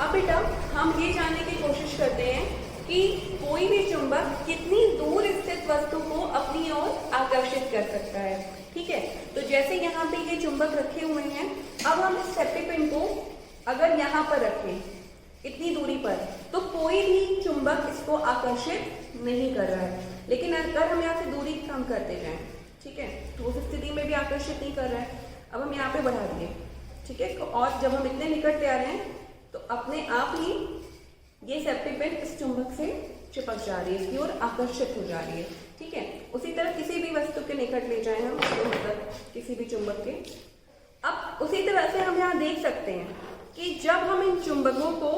अब बेटा हम ये जानने की कोशिश करते हैं कि कोई भी चुंबक कितनी दूर स्थित वस्तु को अपनी ओर आकर्षित कर सकता है। ठीक है, तो जैसे यहाँ पे ये चुंबक रखे हुए हैं, अब हम इस सेफ्टी पिन को अगर यहाँ पर रखें इतनी दूरी पर, तो कोई भी चुंबक इसको आकर्षित नहीं कर रहा है। लेकिन अगर हम यहाँ से दूरी कम करते जाएं, ठीक है, तो उस स्थिति में भी आकर्षित नहीं कर रहा है। अब हम यहाँ पे बढ़ा दिए, ठीक है, और जब हम इतने निकट ले आ रहे हैं तो अपने आप ही ये सेफ्टी पिन इस चुंबक से चिपक जा रही है, इसकी ओर आकर्षित हो जा रही है। ठीक है, उसी तरह किसी भी वस्तु के निकट ले जाए हम, तो मतलब किसी भी चुंबक के, अब उसी तरह से हम यहाँ देख सकते हैं कि जब हम इन चुंबकों को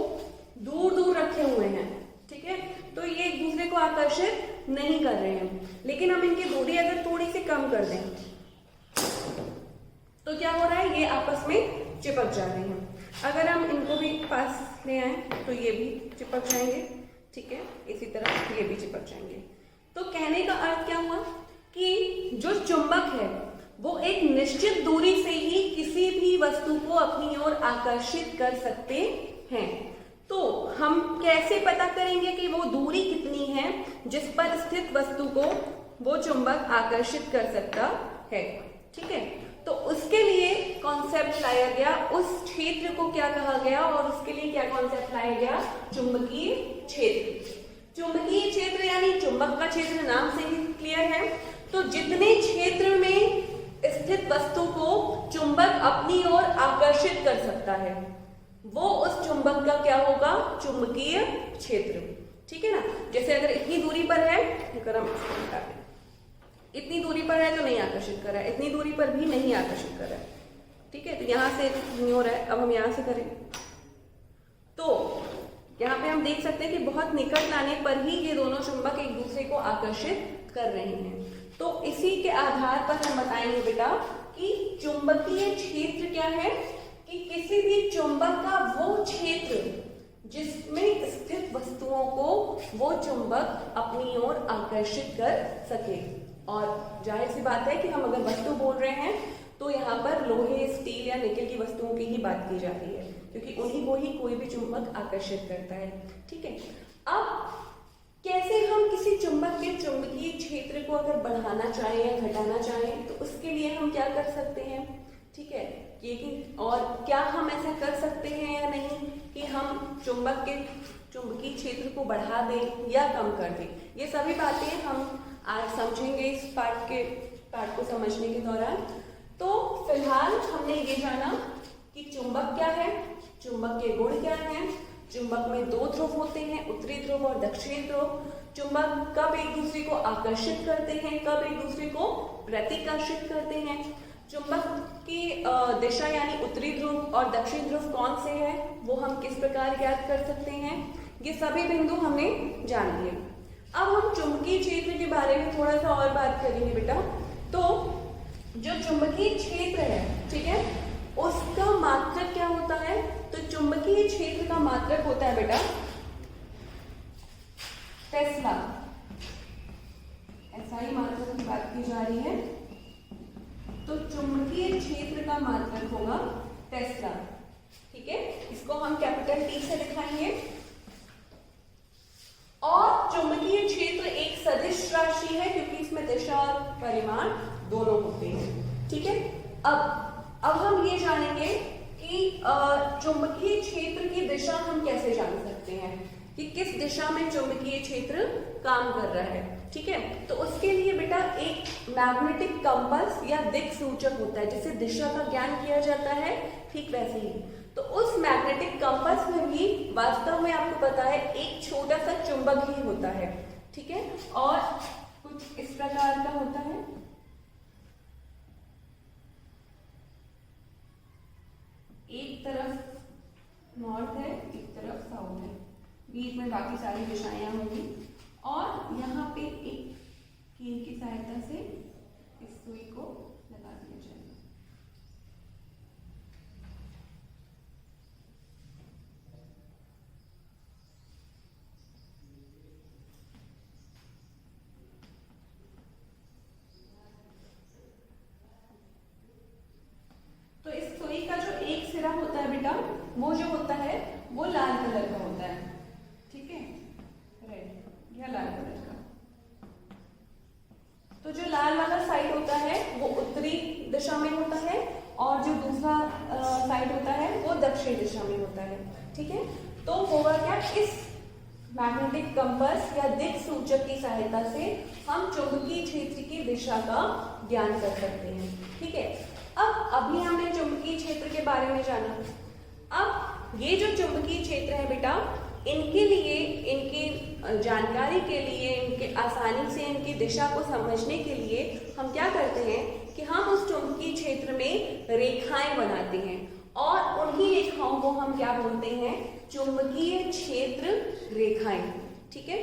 दूर दूर रखे हुए हैं, ठीक है, तो ये एक दूसरे को आकर्षित नहीं कर रहे हैं। लेकिन हम इनकी दूरी अगर थोड़ी सी कम कर दें तो क्या हो रहा है, ये आपस में चिपक जा रहे हैं। अगर हम इनको भी पास ले आए तो ये भी चिपक जाएंगे। ठीक है, इसी तरह ये भी चिपक जाएंगे। तो कहने का अर्थ क्या हुआ कि जो चुंबक है वो एक निश्चित दूरी से ही किसी भी वस्तु को अपनी ओर आकर्षित कर सकते हैं। तो हम कैसे पता करेंगे कि वो दूरी कितनी है जिस पर स्थित वस्तु को वो चुंबक आकर्षित कर सकता है। ठीक है, तो उसके लिए कॉन्सेप्ट लाया गया, उस क्षेत्र को क्या कहा गया और उसके लिए क्या कॉन्सेप्ट लाया गया, चुंबकीय क्षेत्र। चुंबकीय क्षेत्र यानी चुंबक का क्षेत्र, नाम से ही क्लियर है। तो जितने क्षेत्र में स्थित वस्तु को चुंबक अपनी ओर आकर्षित कर सकता है वो उस चुंबक का क्या होगा, चुंबकीय क्षेत्र। ठीक है ना, जैसे अगर इतनी दूरी पर है, अगर हम इतनी दूरी पर है तो नहीं आकर्षित कर रहा है, इतनी दूरी पर भी नहीं आकर्षित कर रहा है। ठीक है, तो यहां से नहीं हो रहा है, अब हम यहां से करें तो यहाँ पे हम देख सकते हैं कि बहुत निकट लाने पर ही ये दोनों चुंबक एक दूसरे को आकर्षित कर रहे हैं। तो इसी के आधार पर हम बताएंगे बेटा कि चुंबकीय क्षेत्र क्या है, कि किसी भी चुंबक का वो क्षेत्र जिसमें स्थित वस्तुओं को वो चुंबक अपनी ओर आकर्षित कर सके। और जाहिर सी बात है कि हम अगर वस्तु बोल रहे हैं तो यहाँ पर लोहे, स्टील या निकल की वस्तुओं की ही बात की जा रही है, क्योंकि उन्हीं को ही कोई भी चुंबक आकर्षित करता है। ठीक है, अब कैसे हम किसी चुंबक के चुंबकीय क्षेत्र को अगर बढ़ाना चाहें या घटाना चाहें तो उसके लिए हम क्या कर सकते हैं। ठीक है, कि और क्या हम ऐसा कर सकते हैं या नहीं कि हम चुंबक के चुंबकीय क्षेत्र को बढ़ा दें या कम कर दें, ये सभी बातें हम आज समझेंगे इस पार्ट को समझने के दौरान। तो फिलहाल हमने ये जाना कि चुंबक क्या है, चुंबक के गुण क्या हैं, चुंबक में दो ध्रुव होते हैं, उत्तरी ध्रुव और दक्षिणी ध्रुव। चुंबक कब एक दूसरे को आकर्षित करते हैं, कब एक दूसरे को प्रतिकर्षित करते हैं, चुंबक की दिशा यानी उत्तरी ध्रुव और दक्षिणी ध्रुव कौन से है वो हम किस प्रकार ज्ञात कर सकते हैं, ये सभी बिंदु हमने जान लिए। अब हम चुंबकीय क्षेत्र के बारे में थोड़ा सा और बात करेंगे बेटा। तो जो चुंबकीय क्षेत्र है, ठीक है, उसका मात्रक क्या होता है, तो चुंबकीय क्षेत्र का मात्रक होता है बेटा टेस्ला। ऐसा ही मात्रक की बात की जा रही है, तो चुंबकीय क्षेत्र का मात्रक होगा टेस्ला। ठीक है, इसको हम कैपिटल टी से दिखाएंगे। और चुंबकीय क्षेत्र एक सदिश राशि है क्योंकि इसमें दिशा और परिमाण दोनों होते हैं। ठीक है, अब हम ये जानेंगे कि चुंबकीय क्षेत्र की दिशा हम कैसे जान सकते हैं कि किस दिशा में चुंबकीय क्षेत्र काम कर रहा है। ठीक है, तो उसके लिए बेटा एक मैग्नेटिक कंपास या दिक सूचक होता है, जिसे दिशा का ज्ञान किया जाता है, ठीक वैसे ही। तो उस मैग्नेटिक कंपास में भी वास्तव में आपको पता है एक छोटा सा चुंबक ही होता है। ठीक है, और कुछ इस प्रकार का होता है, एक तरफ नॉर्थ है, एक तरफ साउथ है, बीच में बाकी सारी दिशाएं होंगी और यहाँ पे एक कील की सहायता से इस सुई को लगा दिया जाएगा। तो इस सुई का जो एक सिरा होता है बेटा, वो जो होता है वो लाल कलर का होता है, ठीक है, रेड या लाल कलर का। तो जो लाल वाला साइड होता है वो उत्तरी दिशा में होता है और जो दूसरा साइड होता है वो दक्षिण दिशा में होता है, ठीक है। तो होगा क्या, इस मैग्नेटिक कंपास या दिक् सूचक की सहायता से हम चुंबकीय क्षेत्र की दिशा का ज्ञान कर सकते हैं, ठीक है। अब अभी हमने चुंबकीय क्षेत्र के बारे में जाना। अब ये जो चुंबकीय क्षेत्र है बेटा, इनके लिए, इनकी जानकारी के लिए, इनके आसानी से इनकी दिशा को समझने के लिए हम क्या करते हैं कि हम उस चुंबकीय क्षेत्र में रेखाएं बनाते हैं और उन्हीं रेखाओं को हम क्या बोलते हैं, चुंबकीय क्षेत्र रेखाएं, ठीक है।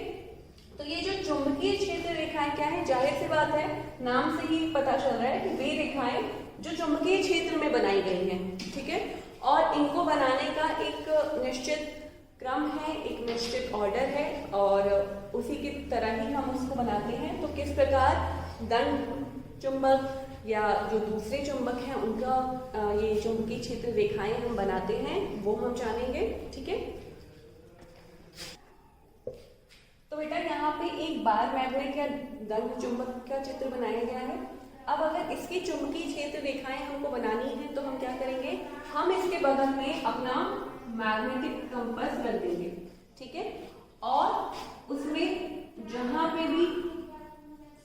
तो ये जो चुंबकीय क्षेत्र रेखाएं क्या है, जाहिर सी बात है, नाम से ही पता चल रहा है कि वे रेखाएं जो चुंबकीय क्षेत्र में बनाई गई हैं, ठीक है। और इनको बनाने का एक निश्चित क्रम है, एक निश्चित ऑर्डर है और उसी की तरह ही हम उसको बनाते हैं। तो किस प्रकार दंड चुंबक या जो दूसरे चुंबक हैं उनका ये चुंबकीय क्षेत्र रेखाएं हम बनाते हैं, वो हम जानेंगे, ठीक है। तो बेटा यहाँ पे एक बार मैग्नेट या दंड चुंबक का चित्र बनाया गया है। अब अगर इसकी चुंबकीय क्षेत्र रेखाएं हमको बनानी है तो हम क्या करेंगे, हम इसके बगल में अपना मैग्नेटिक कंपास रख देंगे, ठीक है। और उसमें जहां पे भी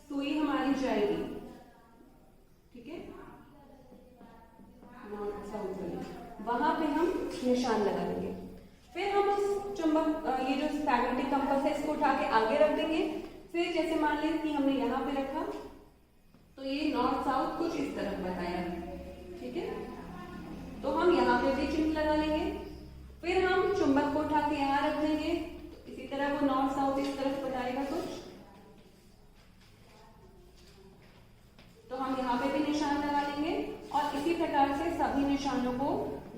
सुई हमारी जाएगी, ठीक है, नॉर्थ साउथ वाली, वहां पे हम निशान लगा देंगे। फिर हम उस चुंबक, ये जो मैग्नेटिक कंपास है, इसको उठा के आगे रख देंगे। फिर जैसे मान लें कि हमने यहाँ पे रखा तो ये नॉर्थ साउथ कुछ इस तरफ बताया, ठीक है। तो हम यहाँ पे भी चिन्ह लगा लेंगे। फिर हम चुंबक को उठा के यहाँ रख देंगे, तो इसी तरह वो नॉर्थ साउथ इस तरफ बताएगा कुछ। तो हम यहाँ पे भी निशान लगा लेंगे और इसी प्रकार से सभी निशानों को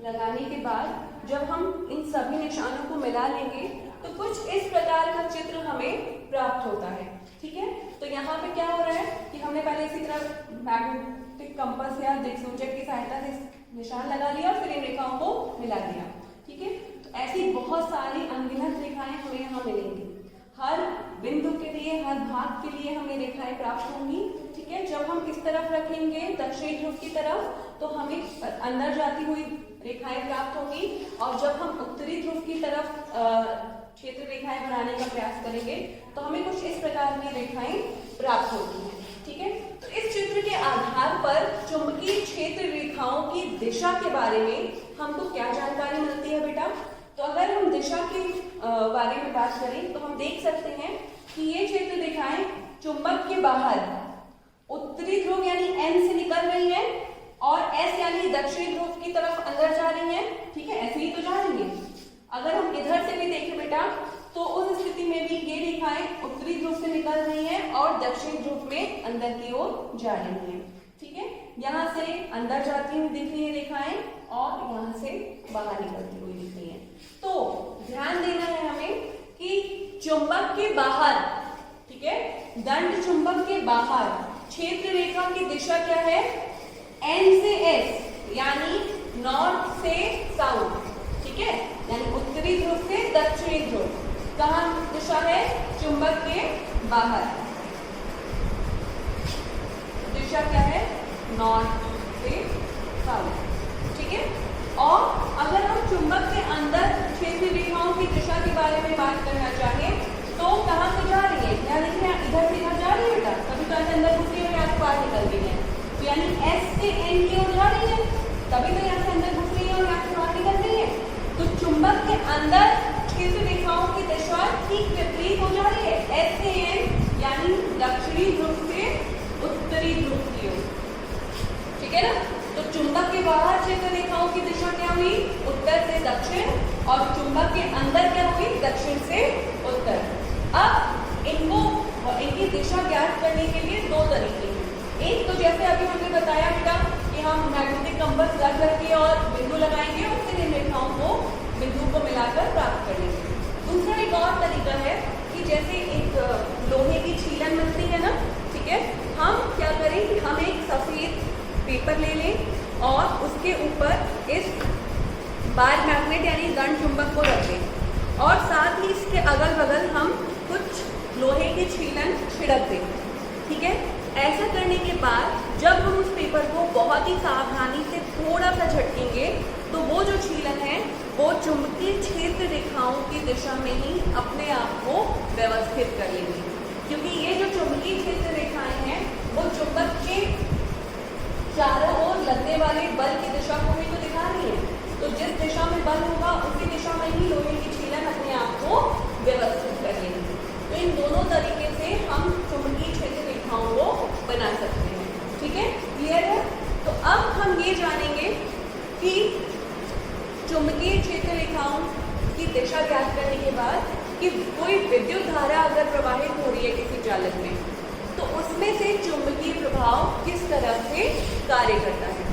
लगाने के बाद जब हम इन सभी निशानों को मिला लेंगे तो कुछ इस प्रकार का चित्र हमें प्राप्त होता है, ठीक है। तो यहाँ पे क्या हो रहा है कि हमने पहले इसी तरह मैग्नेटिक कंपास या दिक्सूचक की सहायता से निशान लगा लिया और फिर इन रेखाओं को मिला दिया, ठीक है। तो ऐसी बहुत सारी अनगिनत रेखाएं हमें यहाँ मिलेंगी। हर बिंदु के लिए, हर भाग के लिए हमें रेखाएं प्राप्त होंगी, ठीक है। जब हम इस तरफ रखेंगे दक्षिण ध्रुव की तरफ तो हमें अंदर जाती हुई रेखाएं प्राप्त होंगी और जब हम उत्तरी ध्रुव की तरफ क्षेत्र रेखाएं बनाने का प्रयास करेंगे तो हमें कुछ इस प्रकार की रेखाएं प्राप्त होती हैं, ठीक है। तो इस चित्र के आधार पर चुंबकीय क्षेत्र रेखाओं की दिशा के बारे में हमको क्या जानकारी मिलती है बेटा। तो अगर हम दिशा के बारे में बात करें तो हम देख सकते हैं कि ये क्षेत्र रेखाएं चुंबक के बाहर उत्तरी ध्रुव यानी एन से निकल रही है और एस यानी दक्षिणी ध्रुव की तरफ अंदर जा रही है, ठीक है। ऐसे ही तो जा रही है। अगर हम इधर से भी देखें बेटा तो उस स्थिति में भी ये रेखाएं उत्तरी ध्रुव से निकल रही हैं और दक्षिण ध्रुव में अंदर की ओर जा रही हैं, ठीक है। यहाँ से अंदर जाती हुई दिख रही है रेखाएं और यहाँ से बाहर निकलती हुई दिख रही है। तो ध्यान देना है हमें कि चुंबक के बाहर, ठीक है, दंड चुंबक के बाहर क्षेत्र रेखा की दिशा क्या है, एन से एस यानी नॉर्थ से साउथ, ठीक है, यानी उत्तरी ध्रुव से दक्षिणी ध्रुव। कहाँ दिशा है, चुंबक के बाहर दिशा क्या है, नॉर्थ से साउथ, ठीक है। और अगर हम चुंबक के अंदर क्षेत्र रेखाओं की दिशा के बारे में बात करना चाहें तो कहाँ से जा रही है, क्या देख रहे हैं, इधर से इधर जा रही है बेटा, कभी तो ऐसे अंदर घुस रही है या बाहर निकल रही है, तो यानी एस से एन की ओर जा रही है, तभी तो यहाँ से अंदर घुस रही है और यहाँ से बाहर निकल रही है। तो चुंबक के अंदर क्षेत्र रेखाओं की दिशा ठीक विपरीत हो जा रही है, एस से एन यानी दक्षिणी ध्रुव से उत्तरी ध्रुव की ओर, ठीक है ना। तो चुंबक के बाहर क्षेत्र रेखाओं की दिशा क्या हुई, उत्तर से दक्षिण, और चुंबक के अंदर क्या हुई, दक्षिण से उत्तर। अब इनकी दिशा ज्ञात करने के लिए दो तरीके हैं। एक तो जैसे अभी हमने बताया बेटा कि हम मैग्नेटिक कंपास रख करके और बिंदु लगाएंगे और फिर इन रेखाओं को बिंदु को मिलाकर प्राप्त कर लेंगे। दूसरा एक और तरीका है कि जैसे एक लोहे की छीलन मिलती है ना, ठीक है, हम क्या करें कि हम एक सफेद पेपर ले लें और उसके ऊपर इस बार मैग्नेट यानी दंड चुंबक को रखें छिड़क दें, ठीक है। ऐसा करने के बाद जब हम उस पेपर को बहुत ही सावधानी से थोड़ा सा झटकेंगे तो वो जो छीलन है वो चुंबकीय क्षेत्र रेखाओं की दिशा में ही अपने आप को व्यवस्थित कर लेंगे, क्योंकि ये जो चुंबकीय क्षेत्र रेखाएं हैं वो चुंबक के चारों ओर लगने वाले बल की दिशा को भी तो दिखा रही है। तो जिस दिशा में बल होगा उसी दिशा में ही लोहे की छीलन अपने आप को व्यवस्थित कर लेंगे। तो इन दोनों तरीके से हम चुंबकीय क्षेत्र रेखाओं को बना सकते हैं, ठीक है, क्लियर है। तो अब हम ये जानेंगे कि चुंबकीय क्षेत्र रेखाओं की दिशा ज्ञात करने के बाद कि कोई विद्युत धारा अगर प्रवाहित हो रही है किसी चालक में तो उसमें से चुंबकीय प्रभाव किस तरह से कार्य करता है।